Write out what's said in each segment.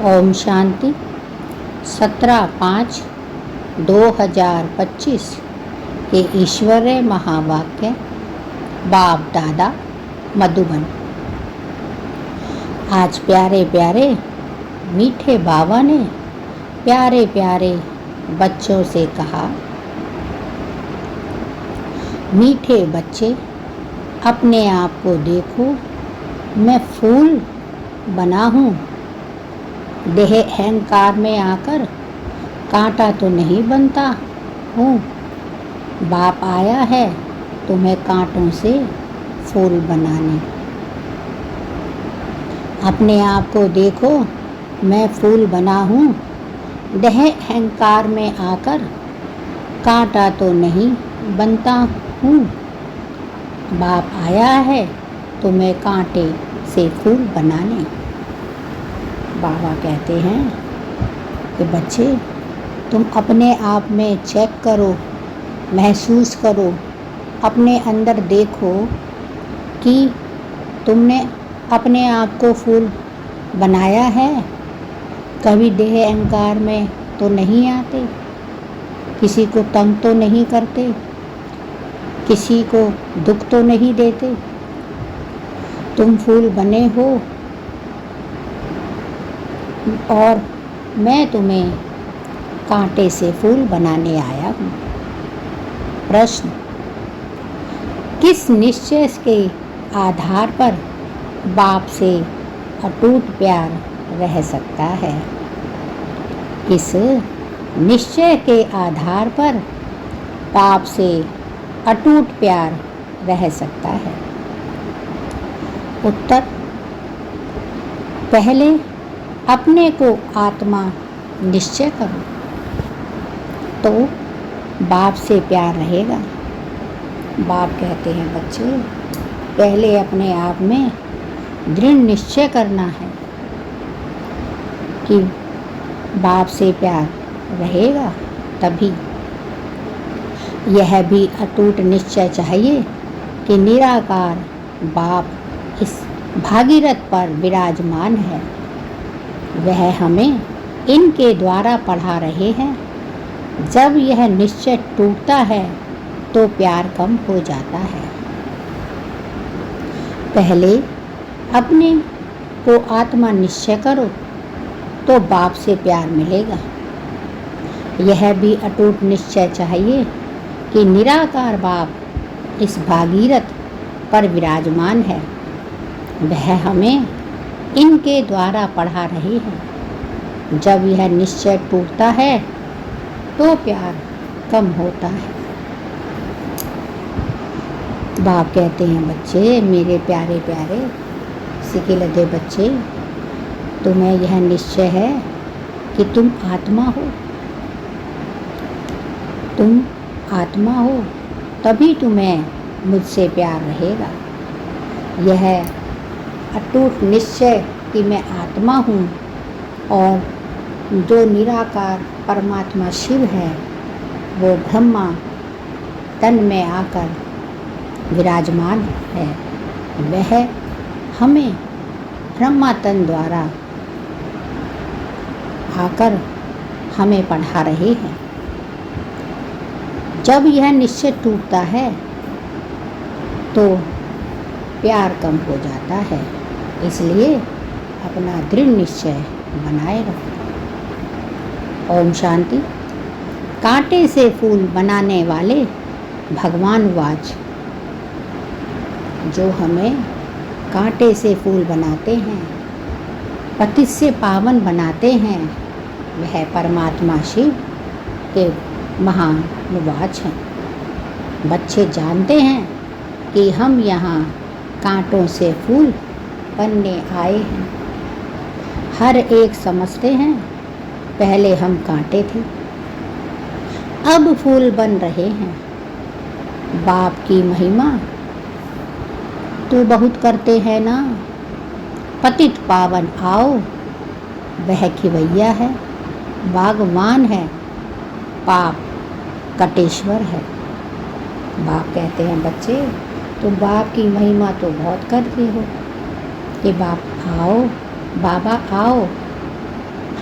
ओम शांति। 17/5/2025 के ईश्वरीय महावाक्य बाप दादा मधुबन। आज प्यारे प्यारे मीठे बाबा ने प्यारे प्यारे बच्चों से कहा, मीठे बच्चे अपने आप को देखो, मैं फूल बना हूँ। देह अहंकार में आकर कांटा तो नहीं बनता हूँ। बाप आया है तुम्हें कांटों से फूल बनाने। अपने आप को देखो, मैं फूल बना हूँ। देह अहंकार में आकर कांटा तो नहीं बनता हूँ। बाप आया है तुम्हें कांटे से फूल बनाने। बाबा कहते हैं कि बच्चे तुम अपने आप में चेक करो, महसूस करो, अपने अंदर देखो कि तुमने अपने आप को फूल बनाया है। कभी देह अहंकार में तो नहीं आते, किसी को तंग तो नहीं करते, किसी को दुख तो नहीं देते। तुम फूल बने हो और मैं तुम्हें कांटे से फूल बनाने आया हूँ। प्रश्न, किस निश्चय के आधार पर बाप से अटूट प्यार रह सकता है? किस निश्चय के आधार पर बाप से अटूट प्यार रह सकता है? उत्तर, पहले अपने को आत्मा निश्चय करो तो बाप से प्यार रहेगा। बाप कहते हैं बच्चे पहले अपने आप में दृढ़ निश्चय करना है कि बाप से प्यार रहेगा, तभी यह भी अटूट निश्चय चाहिए कि निराकार बाप इस भागीरथ पर विराजमान है। वह हमें इनके द्वारा पढ़ा रहे हैं। जब यह निश्चय टूटता है तो प्यार कम हो जाता है। पहले अपने को आत्मा निश्चय करो तो बाप से प्यार मिलेगा। यह भी अटूट निश्चय चाहिए कि निराकार बाप इस भागीरथ पर विराजमान है। वह हमें इनके द्वारा पढ़ा रहे हैं। जब यह निश्चय टूटता है तो प्यार कम होता है। बाप कहते हैं बच्चे, मेरे प्यारे प्यारे सिकिलधे बच्चे, तुम्हें यह निश्चय है कि तुम आत्मा हो। तुम आत्मा हो तभी तुम्हें मुझसे प्यार रहेगा। यह अटूट निश्चय कि मैं आत्मा हूँ और जो निराकार परमात्मा शिव है वो ब्रह्मा तन में आकर विराजमान है। वह हमें ब्रह्मा तन द्वारा आकर हमें पढ़ा रहे हैं। जब यह निश्चय टूटता है तो प्यार कम हो जाता है। इसलिए अपना दृढ़ निश्चय बनाए रखो। ओम शांति। कांटे से फूल बनाने वाले भगवान वाच, जो हमें कांटे से फूल बनाते हैं, पतित से पावन बनाते हैं, वह परमात्मा शिव के महान वाच हैं। बच्चे जानते हैं कि हम यहाँ कांटों से फूल बनने आए हैं। हर एक समझते हैं पहले हम कांटे थे, अब फूल बन रहे हैं। बाप की महिमा तो बहुत करते हैं ना। पतित पावन आओ, वह खिवैया है, बागवान है, पाप कटेश्वर है। बाप कहते हैं बच्चे तुम बाप की महिमा तो बहुत करते हो कि बाप आओ, बाबा आओ,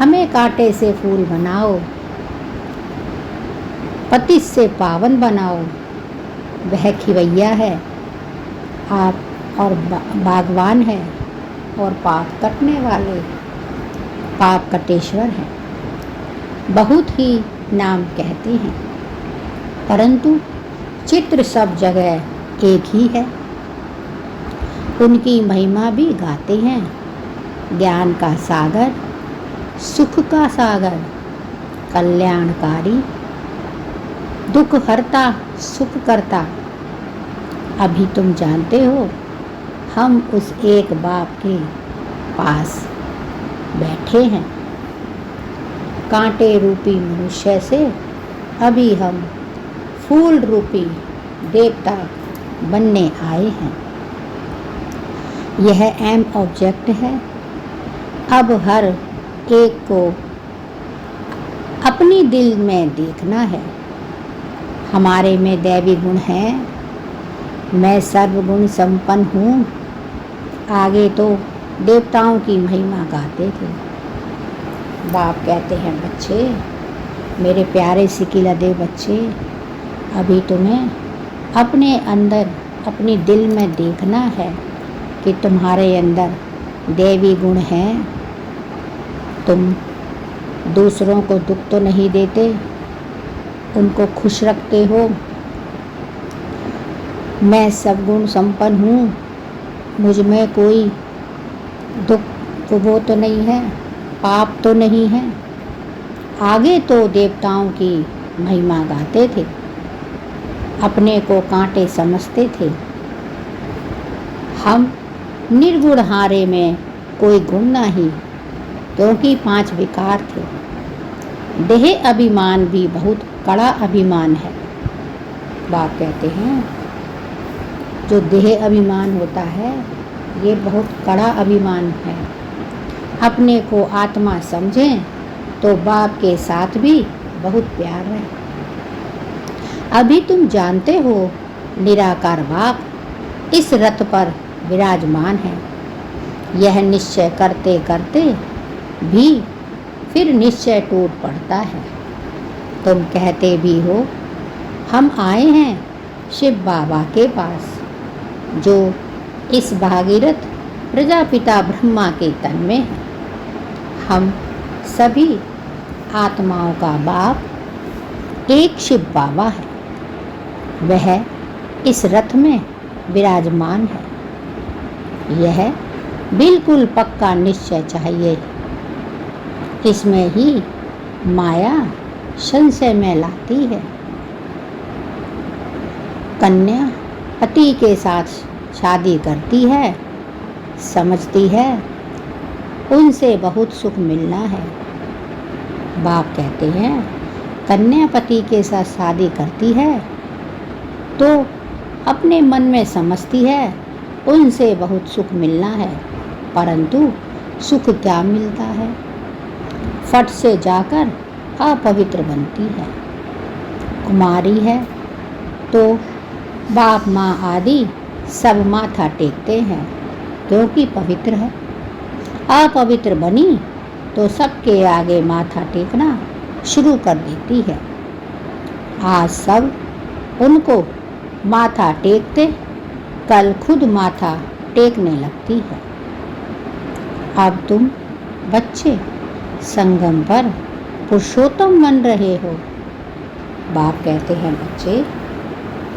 हमें कांटे से फूल बनाओ, पतित से पावन बनाओ। वह खिवैया है आप और बागवान है और पाप कटने वाले पाप कटेश्वर हैं। बहुत ही नाम कहते हैं परंतु चित्र सब जगह एक ही है। उनकी महिमा भी गाते हैं। ज्ञान का सागर, सुख का सागर, कल्याणकारी, दुख हरता, सुख करता। अभी तुम जानते हो हम उस एक बाप के पास बैठे हैं। कांटे रूपी मनुष्य से अभी हम फूल रूपी देवता बनने आए हैं। यह एम ऑब्जेक्ट है। अब हर एक को अपनी दिल में देखना है। हमारे में दैवी गुण है। मैं सर्वगुण संपन्न हूँ। आगे तो देवताओं की महिमा गाते थे। बाप कहते हैं बच्चे, मेरे प्यारे सिकिला देव बच्चे, अभी तुम्हें अपने अंदर अपनी दिल में देखना है कि तुम्हारे अंदर दैवी गुण हैं। तुम दूसरों को दुख तो नहीं देते, उनको खुश रखते हो। मैं सब गुण संपन्न हूँ, मुझ में कोई दुख वो तो नहीं है, पाप तो नहीं है। आगे तो देवताओं की महिमा गाते थे, अपने को कांटे समझते थे। हम निर्गुण हारे में कोई गुण नहीं, क्योंकि 5 विकार थे। देह अभिमान भी बहुत कड़ा अभिमान है। बाप कहते हैं जो देह अभिमान होता है ये बहुत कड़ा अभिमान है। अपने को आत्मा समझें तो बाप के साथ भी बहुत प्यार है। अभी तुम जानते हो निराकार बाप इस रथ पर विराजमान है। यह निश्चय करते करते भी फिर निश्चय टूट पड़ता है। तुम कहते भी हो हम आए हैं शिव बाबा के पास, जो इस भागीरथ प्रजापिता ब्रह्मा के तन में है। हम सभी आत्माओं का बाप एक शिव बाबा है। वह इस रथ में विराजमान है। यह बिल्कुल पक्का निश्चय चाहिए। इसमें ही माया संशय में लाती है। कन्या पति के साथ शादी करती है, समझती है उनसे बहुत सुख मिलना है। बाप कहते हैं कन्या पति के साथ शादी करती है तो अपने मन में समझती है उनसे बहुत सुख मिलना है, परंतु सुख क्या मिलता है? फट से जाकर अपवित्र बनती है। कुमारी है तो बाप माँ आदि सब माथा टेकते हैं क्योंकि पवित्र है। अपवित्र बनी तो सबके आगे माथा टेकना शुरू कर देती है। आज सब उनको माथा टेकते, कल खुद माथा टेकने लगती है। अब तुम बच्चे संगम पर पुरुषोत्तम बन रहे हो। बाप कहते हैं बच्चे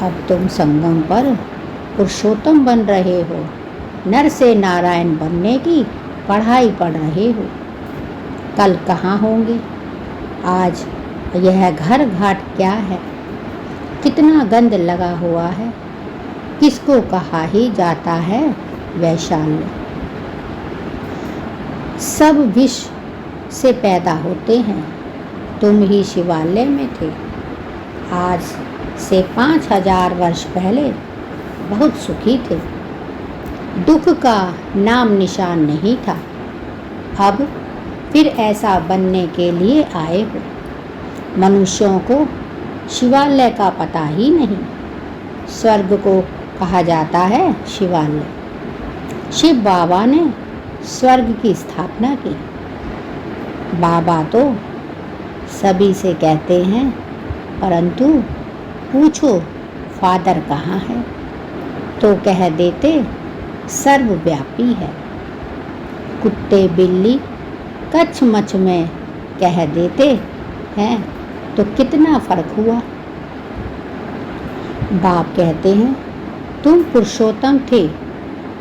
अब तुम संगम पर पुरुषोत्तम बन रहे हो। नर से नारायण बनने की पढ़ाई पढ़ रहे हो। कल कहाँ होंगे? आज यह घर घाट क्या है? कितना गंध लगा हुआ है। किसको कहा ही जाता है वैशाल्य। सब विष से पैदा होते हैं। तुम ही शिवालय में थे। आज से 5000 वर्ष पहले बहुत सुखी थे। दुख का नाम निशान नहीं था। अब फिर ऐसा बनने के लिए आए हो। मनुष्यों को शिवालय का पता ही नहीं। स्वर्ग को कहा जाता है शिवालय। शिव बाबा ने स्वर्ग की स्थापना की। बाबा तो सभी से कहते हैं, परंतु पूछो फादर कहाँ है, तो कह देते सर्वव्यापी है। कुत्ते बिल्ली कछ मछ में कह देते हैं, तो कितना फर्क हुआ। बाप कहते हैं तुम पुरुषोत्तम थे,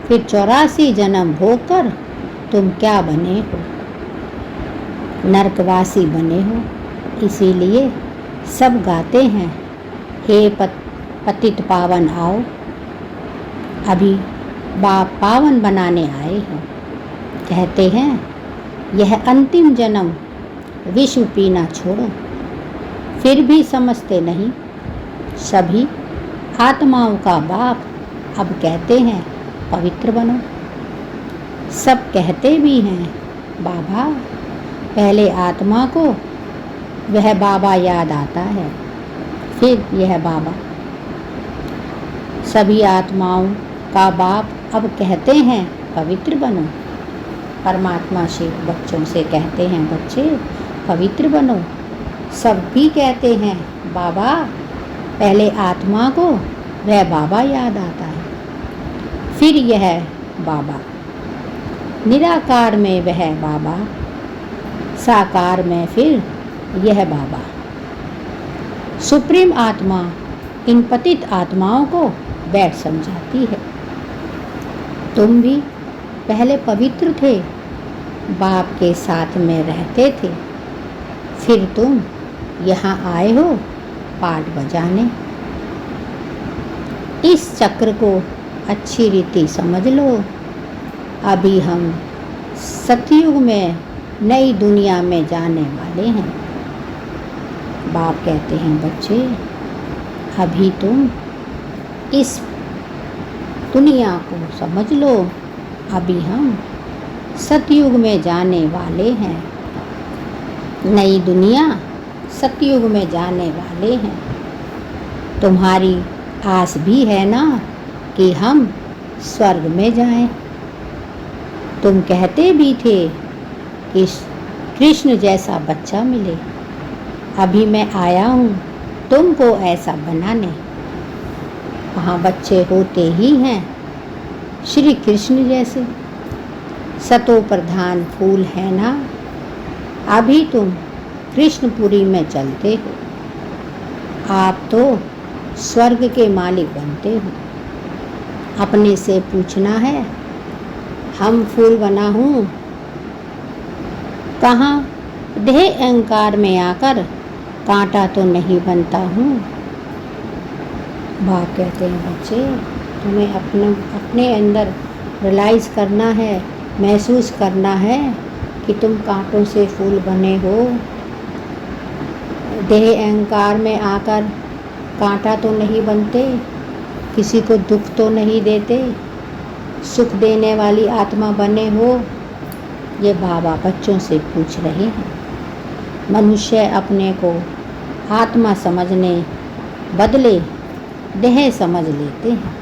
फिर 84 जन्म भोग कर तुम क्या बने हो, नरकवासी बने हो। इसीलिए सब गाते हैं, हे पतित पावन आओ। अभी बाप पावन बनाने आए हैं। कहते हैं यह अंतिम जन्म विश्व पीना छोड़ो, फिर भी समझते नहीं। सभी आत्माओं का बाप अब कहते हैं पवित्र बनो। सब कहते भी हैं बाबा, पहले आत्मा को वह बाबा याद आता है, फिर यह बाबा। सभी आत्माओं का बाप अब कहते हैं पवित्र बनो। परमात्मा शिव बच्चों से कहते हैं बच्चे पवित्र बनो। सब भी कहते हैं बाबा, पहले आत्मा को वह बाबा याद आता है, फिर यह बाबा। निराकार में वह बाबा, साकार में फिर यह बाबा। सुप्रीम आत्मा इन पतित आत्माओं को बैठ समझाती है। तुम भी पहले पवित्र थे, बाप के साथ में रहते थे, फिर तुम यहाँ आए हो पाठ बजाने। इस चक्र को अच्छी रीति समझ लो। अभी हम सतयुग में नई दुनिया में जाने वाले हैं। बाप कहते हैं बच्चे, अभी तुम इस दुनिया को समझ लो, अभी हम सतयुग में जाने वाले हैं। नई दुनिया सतयुग में जाने वाले हैं। तुम्हारी आस भी है ना कि हम स्वर्ग में जाएं। तुम कहते भी थे कि कृष्ण जैसा बच्चा मिले। अभी मैं आया हूँ तुमको ऐसा बनाने। वहाँ बच्चे होते ही हैं श्री कृष्ण जैसे, सतो प्रधान फूल है ना। अभी तुम कृष्णपुरी में चलते हो, आप तो स्वर्ग के मालिक बनते हो। अपने से पूछना है, हम फूल बना हूँ कहाँ, देह अहंकार में आकर कांटा तो नहीं बनता हूँ। बाप कहते हैं बच्चे, तुम्हें अपने अंदर रियलाइज़ करना है, महसूस करना है कि तुम कांटों से फूल बने हो। देह अहंकार में आकर कांटा तो नहीं बनते, किसी को दुख तो नहीं देते, सुख देने वाली आत्मा बने हो। ये बाबा बच्चों से पूछ रहे हैं। मनुष्य अपने को आत्मा समझने बदले देह समझ लेते हैं।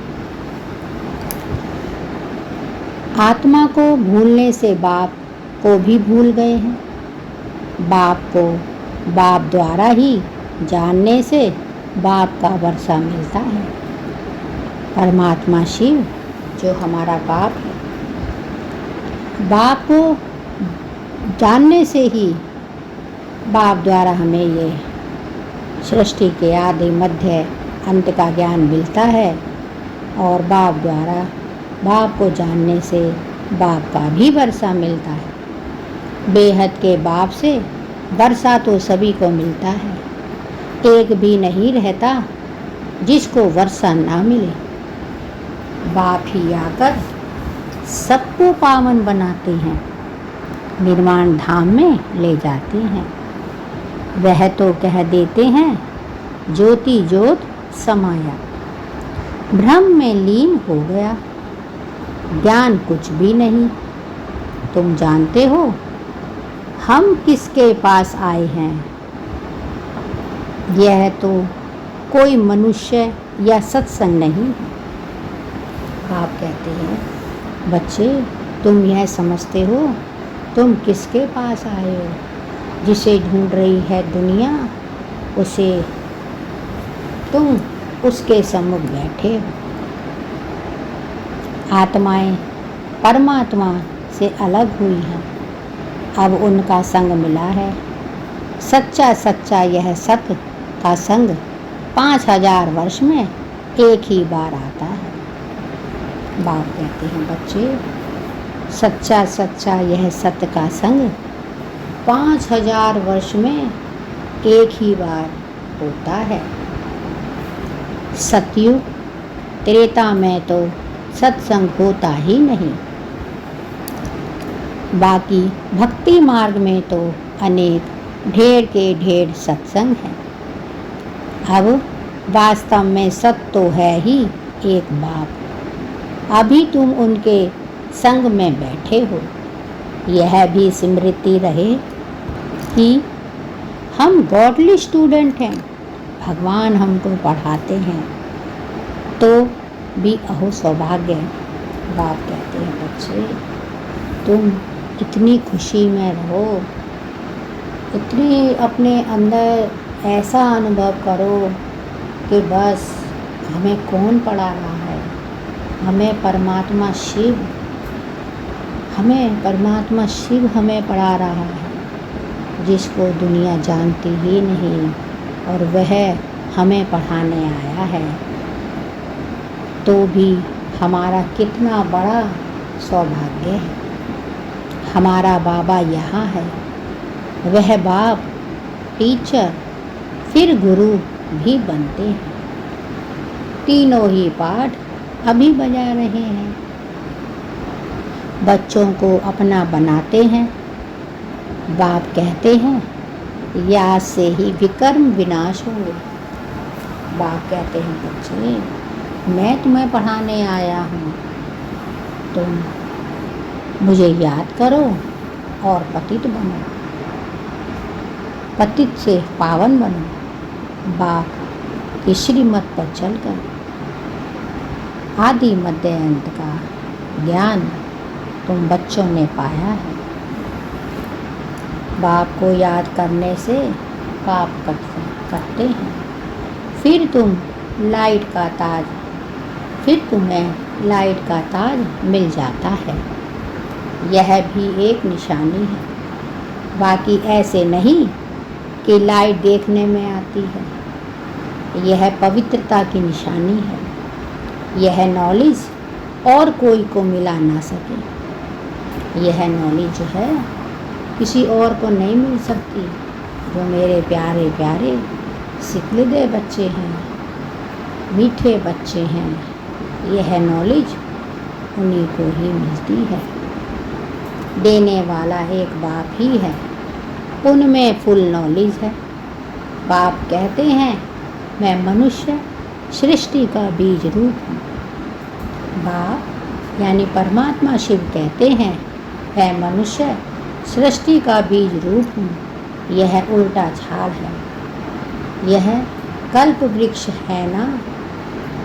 आत्मा को भूलने से बाप को भी भूल गए हैं। बाप को बाप द्वारा ही जानने से बाप का वर्षा मिलता है। परमात्मा शिव जो हमारा बाप है, बाप को जानने से ही बाप द्वारा हमें ये सृष्टि के आदि मध्य अंत का ज्ञान मिलता है। और बाप द्वारा बाप को जानने से बाप का भी वर्षा मिलता है। बेहद के बाप से वर्षा तो सभी को मिलता है, एक भी नहीं रहता जिसको वर्षा ना मिले। बाप ही आकर सबको पावन बनाते हैं, निर्वाण धाम में ले जाते हैं। वह तो कह देते हैं ज्योति ज्योत समाया, भ्रम में लीन हो गया, ज्ञान कुछ भी नहीं। तुम जानते हो हम किसके पास आए हैं? यह तो कोई मनुष्य या सत्संग नहीं है। आप कहते हैं बच्चे, तुम यह समझते हो तुम किसके पास आए हो? जिसे ढूंढ रही है दुनिया, उसे तुम उसके सम्मुख बैठे हो। आत्माएं परमात्मा से अलग हुई हैं, अब उनका संग मिला है। सच्चा सच्चा यह सत्य का संग 5000 वर्ष में एक ही बार आता है। बाप कहते हैं, बच्चे, सच्चा सच्चा यह सत्य का संग 5000 वर्ष में एक ही बार होता है। सतयुग त्रेता में तो सत्संग होता ही नहीं, बाकी भक्ति मार्ग में तो अनेक ढेर के ढेर सत्संग हैं। अब वास्तव में सत्य तो है ही एक बाप, अभी तुम उनके संग में बैठे हो। यह भी स्मृति रहे कि हम गॉडली स्टूडेंट हैं, भगवान हमको पढ़ाते हैं, तो भी अहो सौभाग्य। बाप कहते हैं, बच्चे, तुम इतनी खुशी में रहो, इतनी अपने अंदर ऐसा अनुभव करो कि बस हमें कौन पढ़ा रहा है, हमें परमात्मा शिव हमें पढ़ा रहा है, जिसको दुनिया जानती ही नहीं, और वह हमें पढ़ाने आया है। तो भी हमारा कितना बड़ा सौभाग्य है। हमारा बाबा यहाँ है, वह बाप टीचर फिर गुरु भी बनते हैं। तीनों ही पाठ अभी बजा रहे हैं, बच्चों को अपना बनाते हैं। बाप कहते हैं, याद से ही विकर्म विनाश होंगे। बाप कहते हैं, बच्चे, मैं तुम्हें पढ़ाने आया हूँ, तुम मुझे याद करो और पतित बनो, पतित से पावन बनो। बाप की श्रीमत पर चलकर आदि मध्य अंत का ज्ञान तुम बच्चों ने पाया है। बाप को याद करने से पाप कटते हैं, फिर तुम्हें लाइट का ताज मिल जाता है। यह भी एक निशानी है, बाकी ऐसे नहीं कि लाइट देखने में आती है। यह पवित्रता की निशानी है। यह नॉलेज और कोई को मिला ना सके। यह नॉलेज जो है किसी और को नहीं मिल सकती। जो मेरे प्यारे प्यारे सिकलिदे बच्चे हैं, मीठे बच्चे हैं, यह नॉलेज उन्हीं को ही मिलती है। देने वाला एक बाप ही है, उनमें फुल नॉलेज है। बाप कहते हैं, मैं मनुष्य सृष्टि का बीज रूप हूँ। बाप यानी परमात्मा शिव कहते हैं, मैं मनुष्य सृष्टि का बीज रूप हूँ। यह उल्टा झाड़ है, यह कल्प वृक्ष है ना।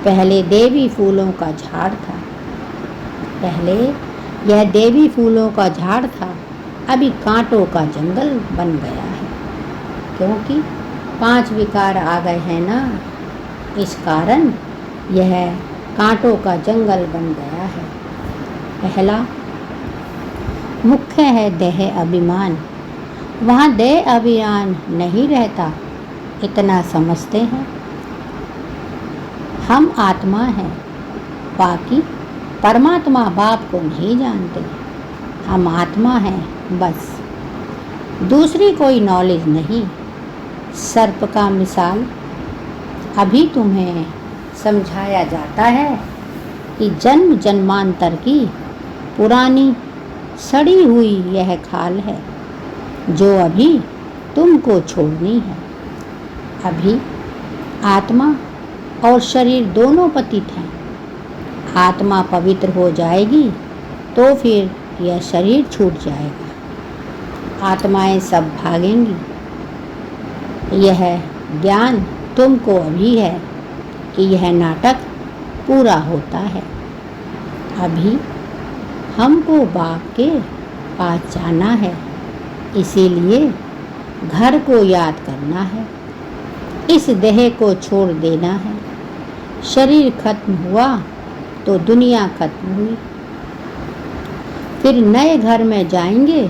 पहले देवी फूलों का झाड़ था, पहले यह देवी फूलों का झाड़ था, अभी कांटों का जंगल बन गया है, क्योंकि 5 विकार आ गए हैं ना, इस कारण यह कांटों का जंगल बन गया है। पहला मुख्य है देह अभिमान, वहाँ देह अभिमान नहीं रहता, इतना समझते हैं। हम आत्मा हैं, बाकी परमात्मा बाप को नहीं जानते। हम आत्मा हैं बस, दूसरी कोई नॉलेज नहीं। सर्प का मिसाल अभी तुम्हें समझाया जाता है कि जन्म जन्मांतर की पुरानी सड़ी हुई यह खाल है, जो अभी तुमको छोड़नी है। अभी आत्मा और शरीर दोनों पतित हैं। आत्मा पवित्र हो जाएगी तो फिर यह शरीर छूट जाएगा, आत्माएं सब भागेंगी। यह ज्ञान तुमको अभी है कि यह नाटक पूरा होता है। अभी हमको बाप के पास जाना है, इसीलिए घर को याद करना है, इस देह को छोड़ देना है। शरीर खत्म हुआ तो दुनिया खत्म हुई। फिर नए घर में जाएंगे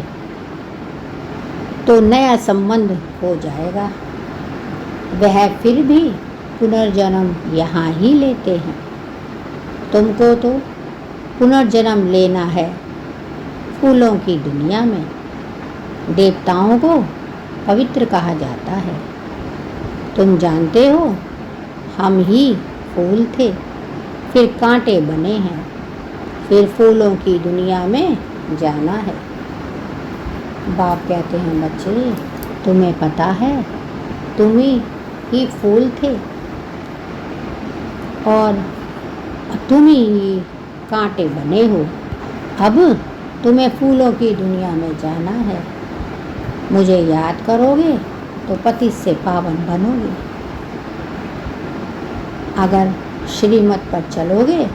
तो नया संबंध हो जाएगा। वह फिर भी पुनर्जन्म यहाँ ही लेते हैं। तुमको तो पुनर्जन्म लेना है फूलों की दुनिया में। देवताओं को पवित्र कहा जाता है। तुम जानते हो, हम ही फूल थे, फिर कांटे बने हैं, फिर फूलों की दुनिया में जाना है। बाप कहते हैं, बच्चे तुम्हें पता है तुम ही फूल थे और तुम ही कांटे बने हो। अब तुम्हें फूलों की दुनिया में जाना है। मुझे याद करोगे तो पति से पावन बनोगे। अगर श्रीमत पर चलोगे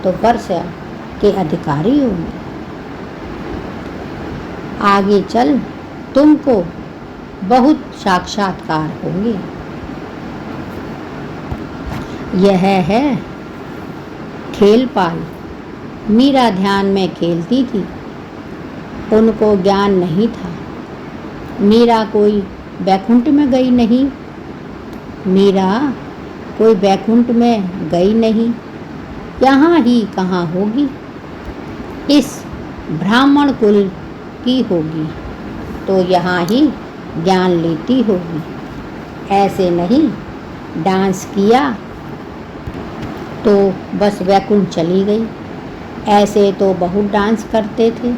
तो वर्ष के अधिकारी होंगे। आगे चल तुमको बहुत साक्षात्कार होंगे। यह है खेलपाल। मीरा ध्यान में खेलती थी, उनको ज्ञान नहीं था। मीरा कोई बैकुंठ में गई नहीं, मीरा कोई बैकुंठ में गई नहीं, यहाँ ही कहाँ होगी, इस ब्राह्मण कुल की होगी तो यहाँ ही ज्ञान लेती होगी। ऐसे नहीं डांस किया तो बस बैकुंठ चली गई। ऐसे तो बहुत डांस करते थे,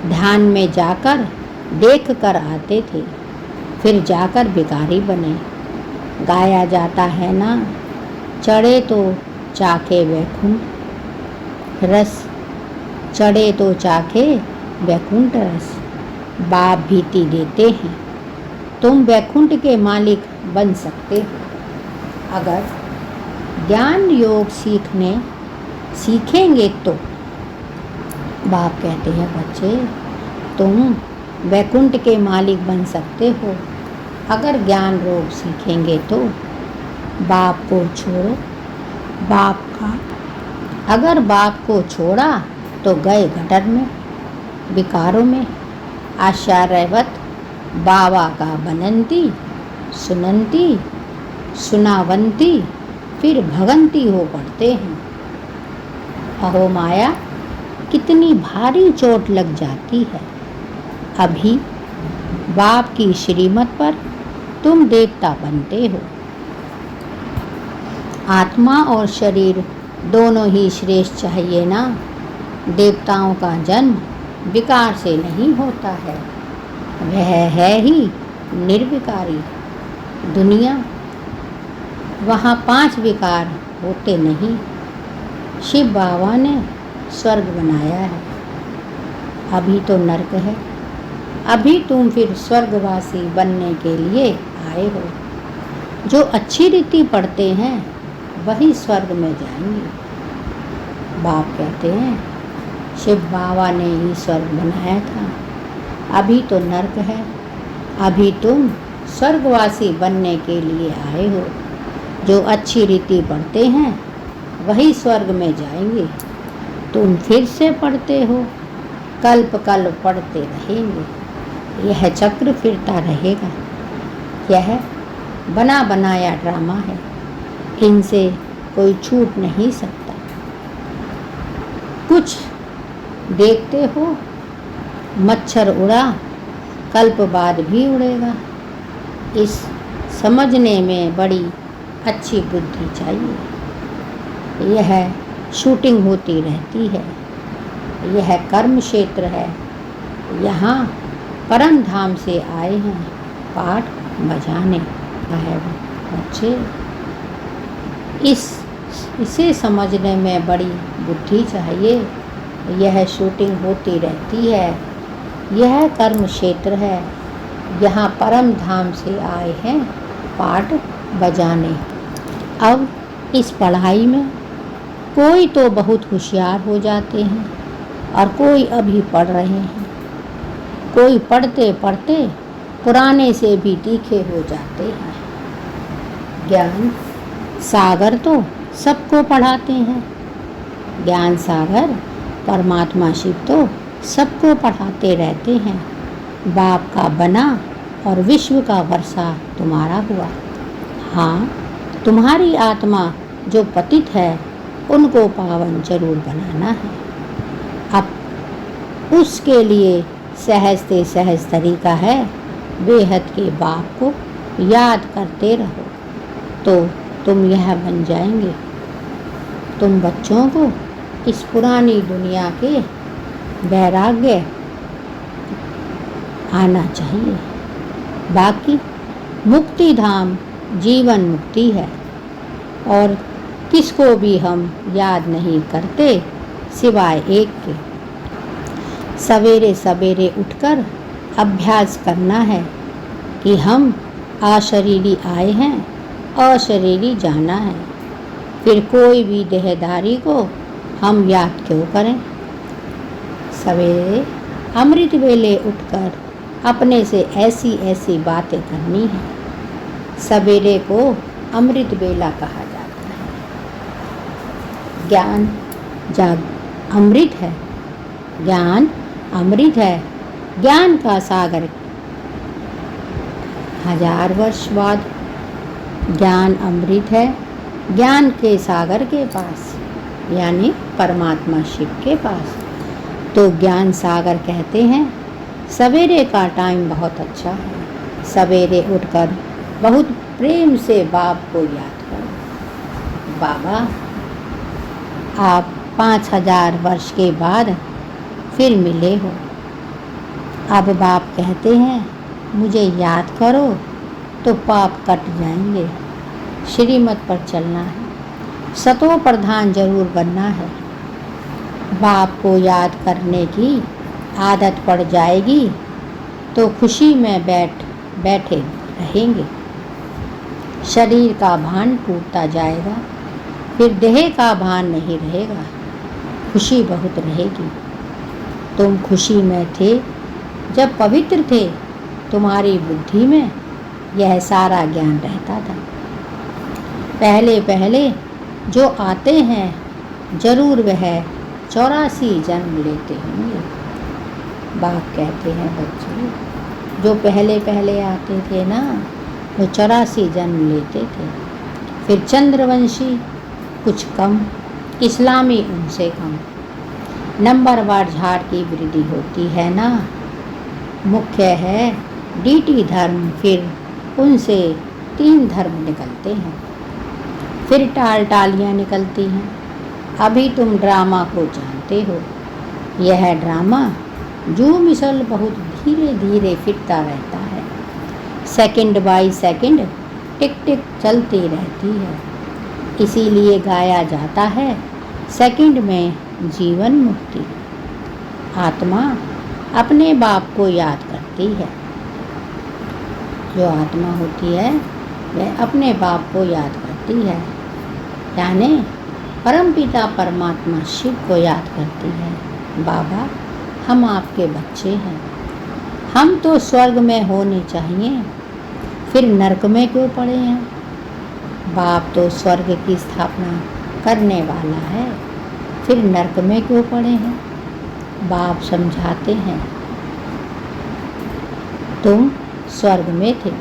ध्यान में जाकर देख कर आते थे, फिर जाकर भिखारी बने। गाया जाता है ना, चढ़े तो चाखे वैकुंठ रस, चढ़े तो चाखे वैकुंठ रस। बाप भीति देते हैं, तुम वैकुंठ के मालिक बन सकते हो अगर ज्ञान योग सीखेंगे तो। बाप कहते हैं, बच्चे तुम वैकुंठ के मालिक बन सकते हो अगर ज्ञान योग सीखेंगे तो। बाप को छोड़ो, बाप का अगर बाप को छोड़ा तो गए गटर में, विकारों में। आश्चर्यवत बाबा का बनंती, सुनंती, सुनावंती, फिर भगंती हो पड़ते हैं। अहो माया, कितनी भारी चोट लग जाती है। अभी बाप की श्रीमत पर तुम देवता बनते हो। आत्मा और शरीर दोनों ही श्रेष्ठ चाहिए ना। देवताओं का जन्म विकार से नहीं होता है, वह है ही निर्विकारी दुनिया। वहाँ 5 विकार होते नहीं। शिव बाबा ने स्वर्ग बनाया है, अभी तो नरक है। अभी तुम फिर स्वर्गवासी बनने के लिए आए हो। जो अच्छी रीति पढ़ते हैं वही स्वर्ग में जाएंगे। बाप कहते हैं, शिव बाबा ने ही स्वर्ग बनाया था, अभी तो नरक है। अभी तुम स्वर्गवासी बनने के लिए आए हो। जो अच्छी रीति पढ़ते हैं वही स्वर्ग में जाएंगे। तुम फिर से पढ़ते हो, कल्प कल्प पढ़ते रहेंगे। यह चक्र फिरता रहेगा। यह बना बनाया ड्रामा है, इनसे कोई छूट नहीं सकता। कुछ देखते हो, मच्छर उड़ा, कल्प बाद भी उड़ेगा। इस समझने में बड़ी अच्छी बुद्धि चाहिए। यह शूटिंग होती रहती है, यह कर्म क्षेत्र है। यहाँ परम धाम से आए हैं पाठ बजाने है बच्चे। इसे समझने में बड़ी बुद्धि चाहिए। यह शूटिंग होती रहती है, यह कर्म क्षेत्र है। यहाँ परम धाम से आए हैं पाठ बजाने। अब इस पढ़ाई में कोई तो बहुत होशियार हो जाते हैं और कोई अभी पढ़ रहे हैं। कोई पढ़ते पढ़ते पुराने से भी तीखे हो जाते हैं। ज्ञान सागर तो सबको पढ़ाते हैं। ज्ञान सागर परमात्मा शिव तो सबको पढ़ाते रहते हैं। बाप का बना और विश्व का वर्षा तुम्हारा हुआ। हाँ, तुम्हारी आत्मा जो पतित है उनको पावन जरूर बनाना है। अब उसके लिए सहज से सहज तरीका है, बेहद के बाप को याद करते रहो तो तुम यह बन जाएंगे। तुम बच्चों को इस पुरानी दुनिया के वैराग्य आना चाहिए। बाकी मुक्ति धाम जीवन मुक्ति है और किसको भी हम याद नहीं करते सिवाय एक के। सवेरे सवेरे उठकर अभ्यास करना है कि हम अशरीरी आए हैं, अशरीरी जाना है। फिर कोई भी देहधारी को हम याद क्यों करें। सवेरे अमृत वेले उठकर अपने से ऐसी ऐसी बातें करनी है। सवेरे को अमृत वेला कहा जाता है। ज्ञान जब अमृत है, ज्ञान अमृत है। ज्ञान का सागर 1000 वर्ष बाद ज्ञान अमृत है। ज्ञान के सागर के पास यानी परमात्मा शिव के पास तो ज्ञान सागर कहते हैं। सवेरे का टाइम बहुत अच्छा है। सवेरे उठकर बहुत प्रेम से बाप को याद करो। बाबा, आप 5000 वर्ष के बाद फिर मिले हो। अब बाप कहते हैं मुझे याद करो तो पाप कट जाएंगे। श्रीमत पर चलना है, सतो प्रधान जरूर बनना है। बाप को याद करने की आदत पड़ जाएगी तो खुशी में बैठे रहेंगे। शरीर का भान टूटता जाएगा, फिर देह का भान नहीं रहेगा। खुशी बहुत रहेगी। तुम खुशी में थे जब पवित्र थे। तुम्हारी बुद्धि में यह सारा ज्ञान रहता था। पहले पहले जो आते हैं जरूर वह 84 जन्म लेते होंगे। बाप कहते हैं बच्चे, जो पहले पहले आते थे ना वो 84 जन्म लेते थे। फिर चंद्रवंशी कुछ कम, इस्लामी उनसे कम। नंबरवार झाड़ की वृद्धि होती है ना। मुख्य है डीटी धर्म, फिर उनसे 3 धर्म निकलते हैं। फिर टालियाँ निकलती हैं। अभी तुम ड्रामा को जानते हो। यह ड्रामा जो मिसल बहुत धीरे धीरे फिरता रहता है। सेकंड बाय सेकंड टिक टिक चलती रहती है। इसीलिए गाया जाता है सेकंड में जीवन मुक्ति। आत्मा अपने बाप को याद करती है। जो आत्मा होती है वह अपने बाप को याद करती है, यानी परमपिता परमात्मा शिव को याद करती है। बाबा, हम आपके बच्चे हैं। हम तो स्वर्ग में होने चाहिए, फिर नरक में क्यों पड़े हैं। बाप तो स्वर्ग की स्थापना करने वाला है, फिर नरक में क्यों पड़े हैं। बाप समझाते हैं तुम स्वर्ग में थे,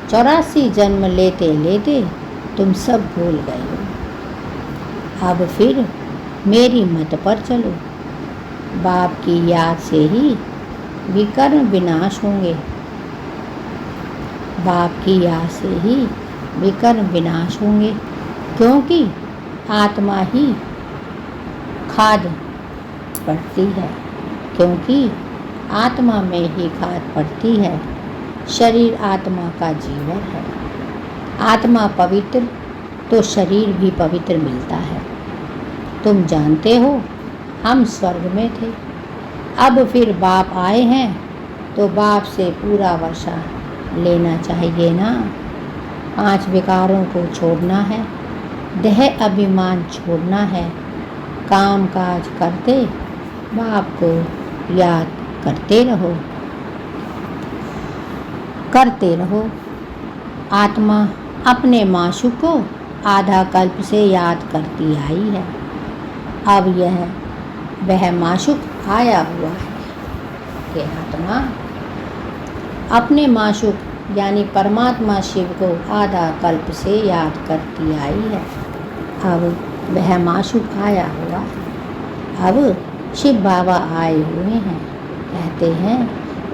84 जन्म लेते लेते तुम सब भूल गए हो। अब फिर मेरी मत पर चलो। बाप की याद से ही विकर्म विनाश होंगे। बाप की याद से ही विकर्म विनाश होंगे, क्योंकि आत्मा ही खाद पड़ती है। क्योंकि आत्मा में ही खाद पड़ती है। शरीर आत्मा का जीवन है। आत्मा पवित्र तो शरीर भी पवित्र मिलता है। तुम जानते हो हम स्वर्ग में थे, अब फिर बाप आए हैं तो बाप से पूरा वर्षा लेना चाहिए ना। 5 विकारों को छोड़ना है, देह अभिमान छोड़ना है। काम काज करते बाप को याद करते रहो। करते रहो। आत्मा अपने माशूक को आधा कल्प से याद करती आई है। अब वह माशूक आया हुआ है कि आत्मा अपने माशूक यानी परमात्मा शिव को आधा कल्प से याद करती आई है। अब वह माशूक आया हुआ है। अब शिव बाबा आए हुए हैं। कहते हैं,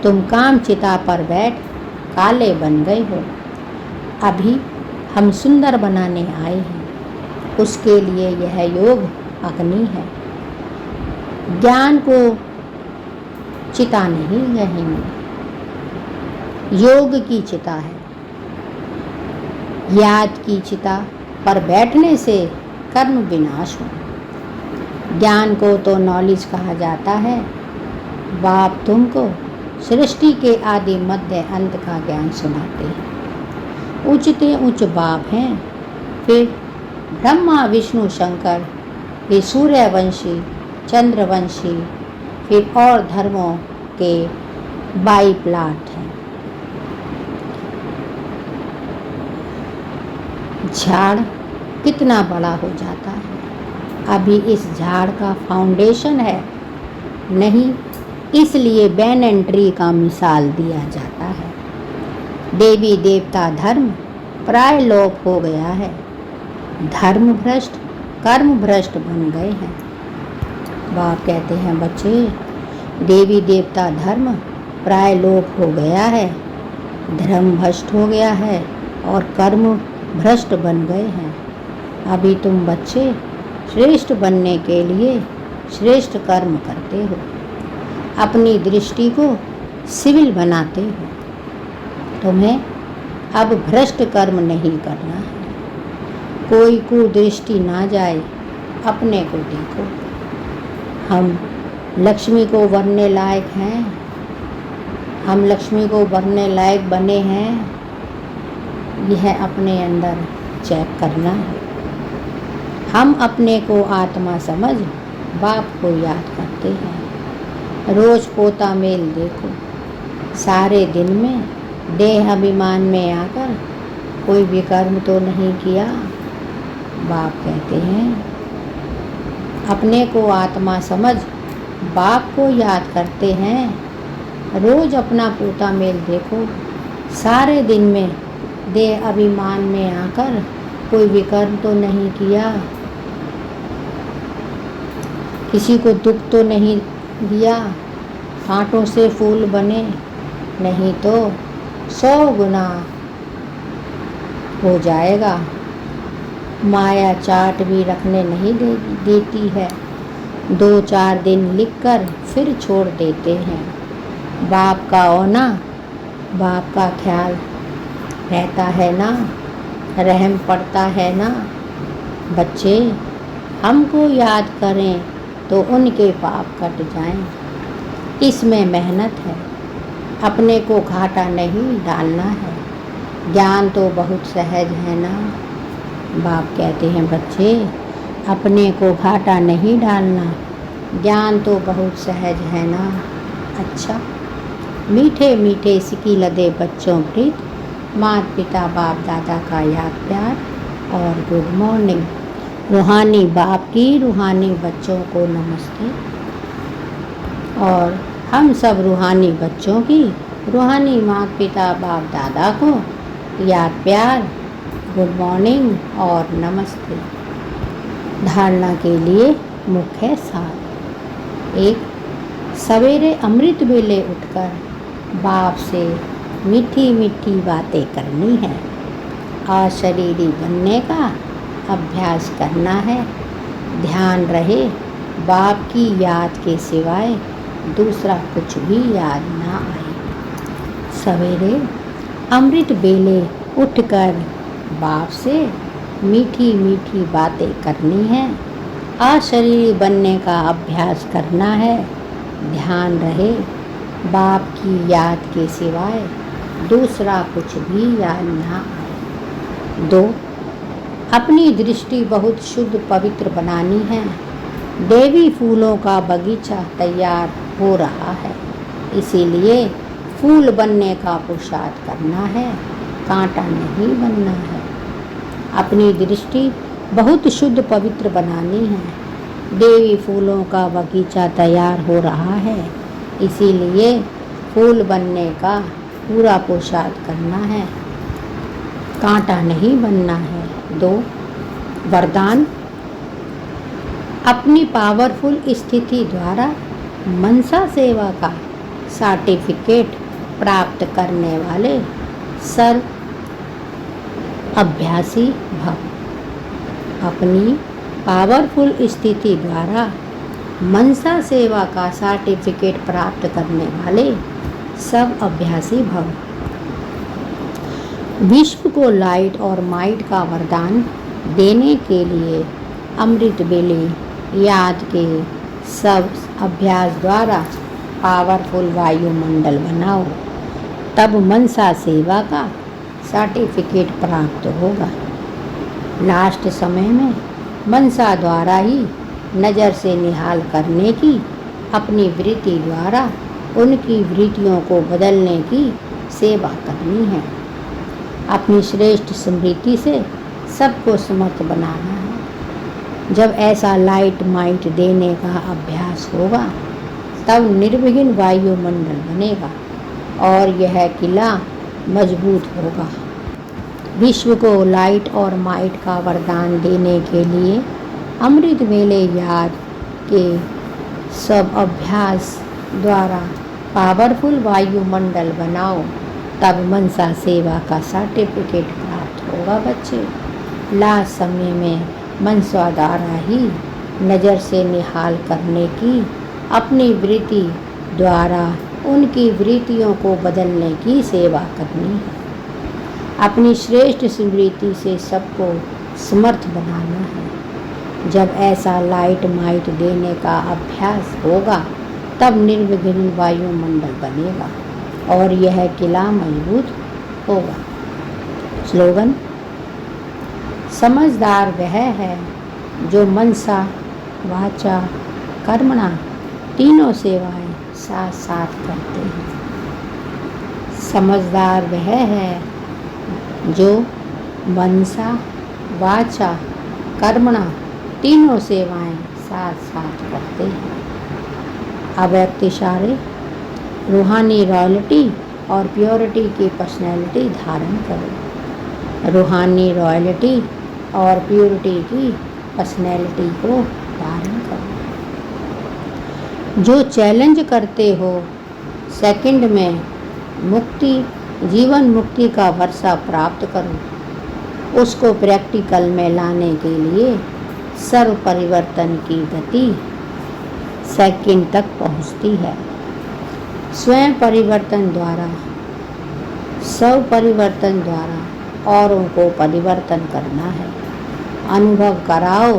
तुम काम चिता पर बैठ काले बन गए हो। अभी हम सुंदर बनाने आए हैं। उसके लिए यह योग अग्नि है। ज्ञान को चिता नहीं कहेंगे, योग की चिता है। याद की चिता पर बैठने से कर्म विनाश हो। ज्ञान को तो नॉलेज कहा जाता है। बाप तुमको सृष्टि के आदि मध्य अंत का ज्ञान सुनाते हैं। ऊंचते ऊंच बाप हैं। फिर ब्रह्मा विष्णु शंकर, फिर सूर्यवंशी चंद्रवंशी, फिर और धर्मों के बाई प्लाट हैं। झाड़ कितना बड़ा हो जाता है। अभी इस झाड़ का फाउंडेशन है नहीं, इसलिए बैनन ट्री का मिसाल दिया जाता है। देवी देवता धर्म प्राय लोप हो गया है। धर्म भ्रष्ट कर्म भ्रष्ट बन गए हैं। बाप कहते हैं, बच्चे, देवी देवता धर्म प्राय लोप हो गया है, धर्म भ्रष्ट हो गया है और कर्म भ्रष्ट बन गए हैं। अभी तुम बच्चे श्रेष्ठ बनने के लिए श्रेष्ठ कर्म करते हो। अपनी दृष्टि को सिविल बनाते हो। तुम्हें अब भ्रष्ट कर्म नहीं करना है। कोई कुदृष्टि ना जाए, अपने को देखो। हम लक्ष्मी को वरने लायक हैं। हम लक्ष्मी को वरने लायक बने हैं। यह अपने अंदर चेक करना है। हम अपने को आत्मा समझ बाप को याद करते हैं। रोज पोता मेल देखो। सारे दिन में देह अभिमान में आकर कोई भी कर्म तो नहीं किया। बाप कहते हैं, अपने को आत्मा समझ बाप को याद करते हैं। रोज अपना पोता मेल देखो। सारे दिन में देह अभिमान में आकर कोई विकर्म तो नहीं किया। किसी को दुख तो नहीं दिया। कांटों से फूल बने, नहीं तो 100 गुना हो जाएगा। माया चाट भी रखने नहीं देती है। 2-4 दिन लिखकर फिर छोड़ देते हैं। बाप का होना, बाप का ख्याल रहता है ना, रहम पड़ता है ना। बच्चे हमको याद करें तो उनके पाप कट जाएं। इसमें मेहनत है। अपने को घाटा नहीं डालना है। ज्ञान तो बहुत सहज है ना। बाप कहते हैं, बच्चे अपने को घाटा नहीं डालना, ज्ञान तो बहुत सहज है ना। अच्छा, मीठे मीठे सिकी लदे बच्चों प्रीत, माता पिता बाप दादा का याद प्यार और गुड मॉर्निंग। रूहानी बाप की रूहानी बच्चों को नमस्ते। और हम सब रूहानी बच्चों की रूहानी माता पिता बाप दादा को याद प्यार, गुड मॉर्निंग और नमस्ते। धारणा के लिए मुख्य सार। 1, सवेरे अमृत वेले उठकर बाप से मीठी मीठी बातें करनी है। अशरीरी बनने का अभ्यास करना है। ध्यान रहे बाप की याद के सिवाय दूसरा कुछ भी याद ना आए। सवेरे अमृत बेले उठकर बाप से मीठी मीठी बातें करनी है। अशरीरी बनने का अभ्यास करना है। ध्यान रहे बाप की याद के सिवाय दूसरा कुछ भी याद ना आए। 2, अपनी दृष्टि बहुत शुद्ध पवित्र बनानी है। देवी फूलों का बगीचा तैयार हो रहा है, इसीलिए फूल बनने का पुरुषार्थ करना है, कांटा नहीं बनना है। अपनी दृष्टि बहुत शुद्ध पवित्र बनानी है। देवी फूलों का बगीचा तैयार हो रहा है, इसीलिए फूल बनने का पूरा पुरुषार्थ करना है, कांटा नहीं बनना है। 2 वरदान। अपनी पावरफुल स्थिति द्वारा मनसा सेवा का सर्टिफिकेट प्राप्त करने वाले सर्व अभ्यासी भव। अपनी पावरफुल स्थिति द्वारा मनसा सेवा का सर्टिफिकेट प्राप्त करने वाले सब अभ्यासी भव। विश्व को लाइट और माइट का वरदान देने के लिए अमृत बेले याद के सब अभ्यास द्वारा पावरफुल वायुमंडल बनाओ, तब मनसा सेवा का सर्टिफिकेट प्राप्त होगा। लास्ट समय में मनसा द्वारा ही नज़र से निहाल करने की अपनी वृत्ति द्वारा उनकी वृत्तियों को बदलने की सेवा करनी है। अपनी श्रेष्ठ स्मृति से सबको समर्थ बनाना है। जब ऐसा लाइट माइट देने का अभ्यास होगा तब निर्विघ्न वायुमंडल बनेगा और यह किला मजबूत होगा। विश्व को लाइट और माइट का वरदान देने के लिए अमृत वेले याद के सब अभ्यास द्वारा पावरफुल वायुमंडल बनाओ, तब मनसा सेवा का सर्टिफिकेट प्राप्त होगा। बच्चे, लास्ट समय में मनसा द्वारा ही नज़र से निहाल करने की अपनी वृत्ति द्वारा उनकी वृत्तियों को बदलने की सेवा करनी है। अपनी श्रेष्ठ स्मृति से सबको समर्थ बनाना है। जब ऐसा लाइट माइट देने का अभ्यास होगा तब निर्विघ्न वायुमंडल बनेगा और यह किला मजबूत होगा। स्लोगन। समझदार वह है जो मनसा वाचा कर्मणा तीनों सेवाएं साथ साथ करते हैं। समझदार वह है जो मनसा वाचा कर्मणा तीनों सेवाएं साथ साथ करते हैं। अव्यक्त इशारे। रूहानी रॉयल्टी और प्योरिटी की पर्सनैलिटी धारण करो। रूहानी रॉयल्टी और प्योरिटी की पर्सनैलिटी को धारण करो। जो चैलेंज करते हो सेकंड में मुक्ति, जीवन मुक्ति का वर्षा प्राप्त करो, उसको प्रैक्टिकल में लाने के लिए सर्व परिवर्तन की गति सेकंड तक पहुंचती है। स्वयं परिवर्तन द्वारा, स्व परिवर्तन द्वारा औरों को परिवर्तन करना है। अनुभव कराओ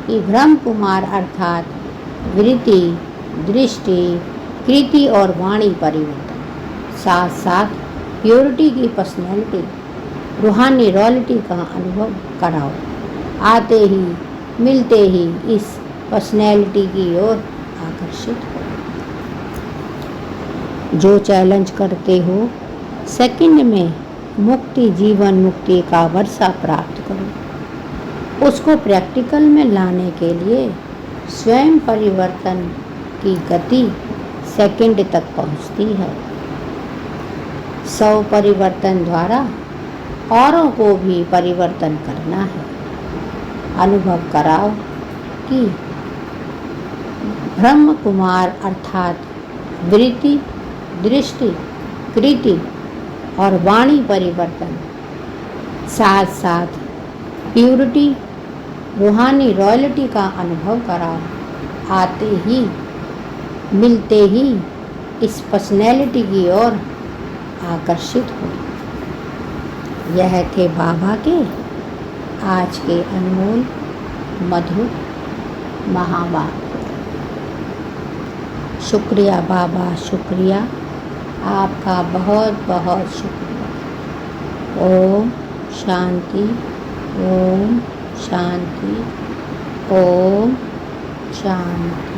कि ब्रह्म कुमार अर्थात वृत्ति, दृष्टि, कृति और वाणी परिवर्तन, साथ साथ प्योरिटी की पर्सनैलिटी, रूहानी रॉयल्टी का अनुभव कराओ। आते ही मिलते ही इस पर्सनैलिटी की ओर आकर्षित हो। जो चैलेंज करते हो सेकंड में मुक्ति, जीवन मुक्ति का वर्षा प्राप्त करो, उसको प्रैक्टिकल में लाने के लिए स्वयं परिवर्तन की गति सेकंड तक पहुंचती है। स्व परिवर्तन द्वारा औरों को भी परिवर्तन करना है। अनुभव कराओ कि ब्रह्म कुमार अर्थात वृत्ति, दृष्टि, कृति और वाणी परिवर्तन, साथ साथ प्योरिटी, रूहानी रॉयल्टी का अनुभव कराओ। आते ही मिलते ही इस पर्सनैलिटी की ओर आकर्षित हो। यह थे बाबा के आज के अनमोल मधुर महावाक्य। शुक्रिया बाबा, शुक्रिया, आपका बहुत बहुत शुक्रिया। ओम शांति, ओम शांति, ओम शांति।